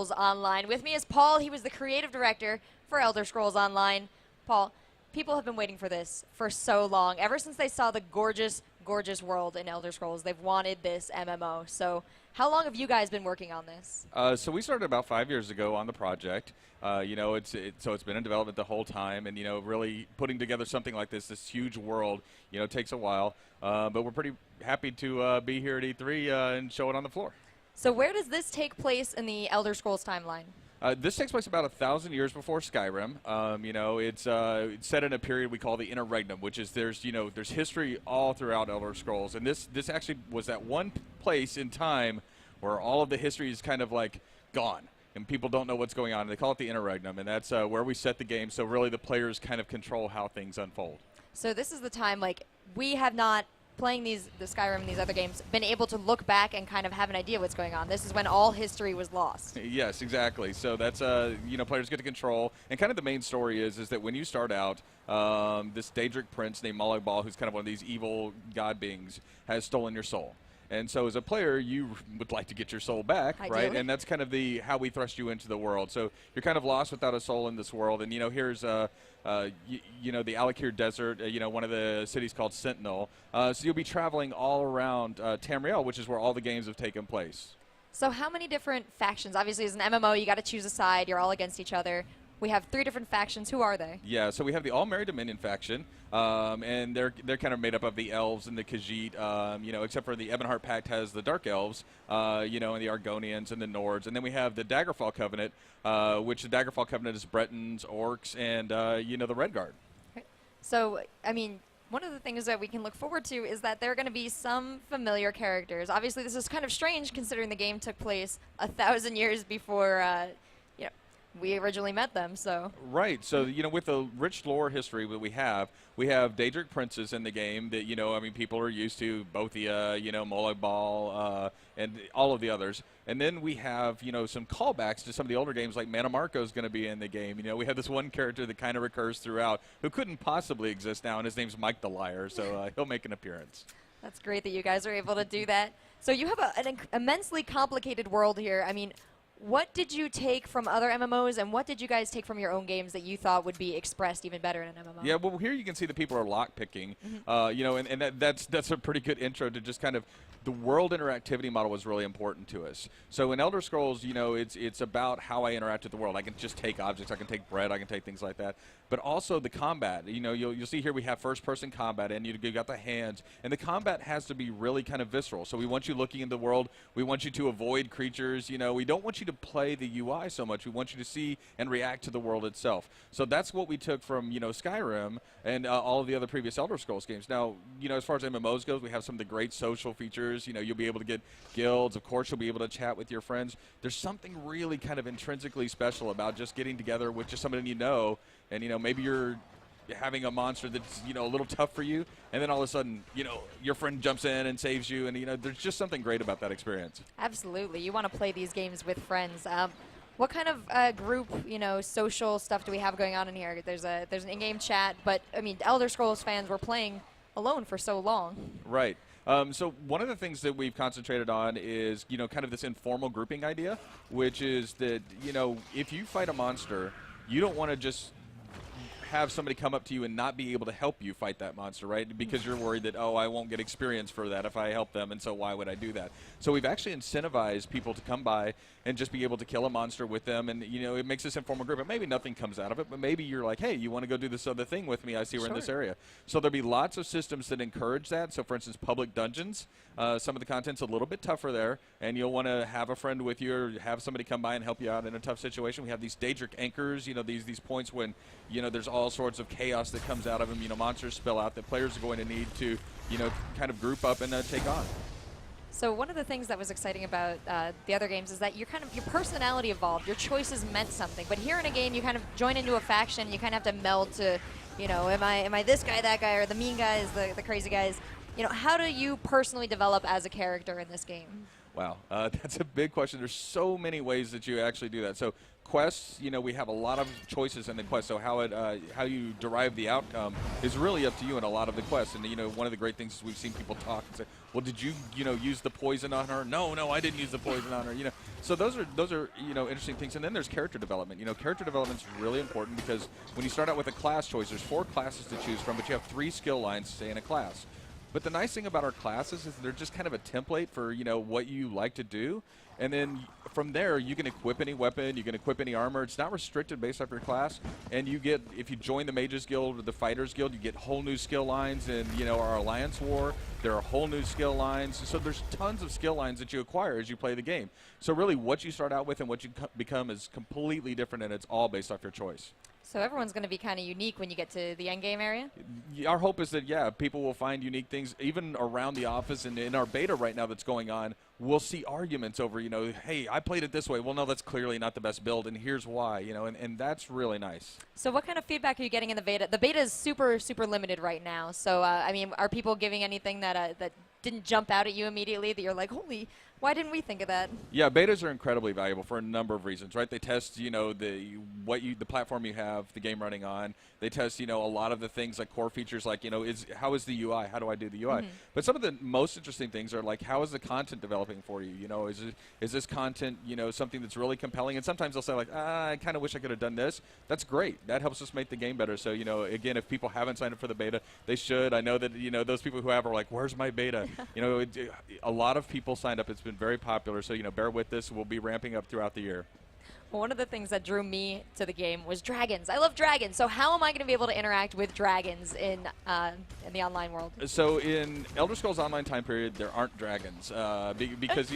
Scrolls Online. With me is Paul. He was the creative director for Elder Scrolls Online. Paul, people have been waiting for this for so long. Ever since they saw the gorgeous, gorgeous world in Elder Scrolls, they've wanted this MMO. So how long have you guys been working on this? So we started about 5 years ago on the project. So it's been in development the whole time, and really putting together something like this huge world, takes a while. But we're pretty happy to be here at E3 and show it on the floor. So where does this take place in the Elder Scrolls timeline? This takes place about 1,000 years before Skyrim. It's set in a period we call the Interregnum, which is there's history all throughout Elder Scrolls, and this actually was that one place in time where all of the history is kind of like gone, and people don't know what's going on. They call it the Interregnum, and that's where we set the game. So really, the players kind of control how things unfold. So this is the time, like, we have not, playing the Skyrim and these other games, been able to look back and kind of have an idea what's going on. This is when all history was lost. Yes, exactly. So that's, players get to control. And kind of the main story is that when you start out, this Daedric prince named Molag Bal, who's kind of one of these evil god beings, has stolen your soul. And so as a player, you would like to get your soul back, Ideally. right? And that's kind of how we thrust you into the world. So you're kind of lost without a soul in this world. And, here's, the Alakir Desert, one of the cities called Sentinel. So you'll be traveling all around Tamriel, which is where all the games have taken place. So how many different factions? Obviously, as an MMO, you got to choose a side. You're all against each other. We have 3 different factions. Who are they? Yeah, so we have the All-Merry Dominion faction, and they're kind of made up of the Elves and the Khajiit, except for the Ebonheart Pact has the Dark Elves, and the Argonians and the Nords. And then we have the Daggerfall Covenant, which the Daggerfall Covenant is Bretons, Orcs, and, the Redguard. Right. So, I mean, one of the things that we can look forward to is that there are going to be some familiar characters. Obviously, this is kind of strange considering the game took place 1,000 years before we originally met them, so. Right. So, with the rich lore history that we have Daedric princes in the game that, people are used to, both the, Molag Bal, and all of the others. And then we have, some callbacks to some of the older games, like Mannimarco is going to be in the game. We have this one character that kind of recurs throughout who couldn't possibly exist now, and his name's Mike the Liar, so he'll make an appearance. That's great that you guys are able to do that. So you have an immensely complicated world here. I mean, what did you take from other MMOs, and what did you guys take from your own games that you thought would be expressed even better in an MMO? Yeah, well, here you can see that people are lock-picking, and that's a pretty good intro to just kind of the world interactivity model was really important to us. So in Elder Scrolls, it's about how I interact with the world. I can just take objects, I can take bread, I can take things like that. But also the combat. You'll see here we have first-person combat, and you got the hands, and the combat has to be really kind of visceral. So we want you looking in the world. We want you to avoid creatures. We don't want you to play the UI so much. We want you to see and react to the world itself. So that's what we took from Skyrim and all of the other previous Elder Scrolls games. Now, as far as MMOs goes, we have some of the great social features. You'll be able to get guilds. Of course, you'll be able to chat with your friends. There's something really kind of intrinsically special about just getting together with just somebody and maybe you're having a monster that's a little tough for you, and then all of a sudden your friend jumps in and saves you, and there's just something great about that experience. Absolutely. You want to play these games with friends. What kind of group, social stuff do we have going on in here? There's an in-game chat, but I mean, Elder Scrolls fans were playing alone for so long. Right. So one of the things that we've concentrated on is, kind of this informal grouping idea, which is that, if you fight a monster, you don't want to just have somebody come up to you and not be able to help you fight that monster, right? Because you're worried that, I won't get experience for that if I help them, and so why would I do that? So we've actually incentivized people to come by and just be able to kill a monster with them, and, it makes this informal group. And maybe nothing comes out of it, but maybe you're like, hey, you want to go do this other thing with me? I see we're in this area. So there'll be lots of systems that encourage that. So, for instance, public dungeons, some of the content's a little bit tougher there, and you'll want to have a friend with you or have somebody come by and help you out in a tough situation. We have these Daedric anchors, these points when, there's all sorts of chaos that comes out of them, monsters spill out that players are going to need to, kind of group up and take on. So one of the things that was exciting about the other games is that your personality evolved. Your choices meant something. But here in a game, you kind of join into a faction. You kind of have to meld to, am I this guy, that guy, or the mean guys, the crazy guys? How do you personally develop as a character in this game? Wow, that's a big question. There's so many ways that you actually do that. So quests, we have a lot of choices in the quest. So how you derive the outcome is really up to you in a lot of the quests. And one of the great things is we've seen people talk and say, "Well, did you use the poison on her?" No, I didn't use the poison on her. So those are interesting things. And then there's character development. Character development is really important because when you start out with a class choice, there's 4 classes to choose from, but you have 3 skill lines, say, in a class. But the nice thing about our classes is they're just kind of a template for, what you like to do. And then from there, you can equip any weapon, you can equip any armor. It's not restricted based off your class. And you get, if you join the Mages Guild or the Fighters Guild, you get whole new skill lines. And, our Alliance War, there are whole new skill lines. So there's tons of skill lines that you acquire as you play the game. So really what you start out with and what you become is completely different, and it's all based off your choice. So everyone's going to be kind of unique when you get to the endgame area? Our hope is that, people will find unique things. Even around the office and in our beta right now that's going on, we'll see arguments over, hey, I played it this way. Well, no, that's clearly not the best build, and here's why, and that's really nice. So what kind of feedback are you getting in the beta? The beta is super, super limited right now. So, are people giving anything that didn't jump out at you immediately that you're like, holy, why didn't we think of that? Yeah, betas are incredibly valuable for a number of reasons, right? They test, the platform you have the game running on. They test, a lot of the things like core features, like, how is the UI? How do I do the UI? Mm-hmm. But some of the most interesting things are like, how is the content developing for you? Is this content, something that's really compelling? And sometimes they'll say like, I kind of wish I could have done this. That's great. That helps us make the game better. So, again, if people haven't signed up for the beta, they should. I know that, those people who have are like, where's my beta? A lot of people signed up. It's been very popular. So, bear with this. We'll be ramping up throughout the year. Well, one of the things that drew me to the game was dragons. I love dragons. So how am I going to be able to interact with dragons in the online world? So in Elder Scrolls Online time period, there aren't dragons because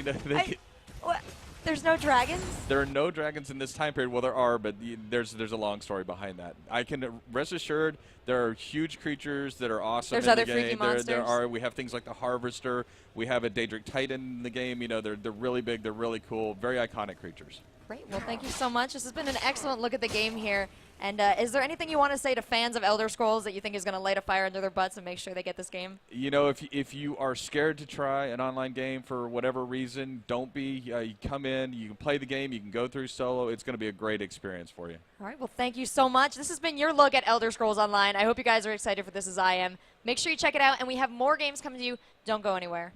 there's no dragons? There are no dragons in this time period. Well, there are, but there's a long story behind that. I can rest assured there are huge creatures that are awesome. There's in other the game. freaky monsters. We have things like the Harvester. We have a Daedric Titan in the game. They're really big. They're really cool. Very iconic creatures. Great. Well, thank you so much. This has been an excellent look at the game here. And is there anything you want to say to fans of Elder Scrolls that you think is going to light a fire under their butts and make sure they get this game? If you are scared to try an online game for whatever reason, don't be. You come in, you can play the game, you can go through solo. It's going to be a great experience for you. All right. Well, thank you so much. This has been your look at Elder Scrolls Online. I hope you guys are excited for this as I am. Make sure you check it out, and we have more games coming to you. Don't go anywhere.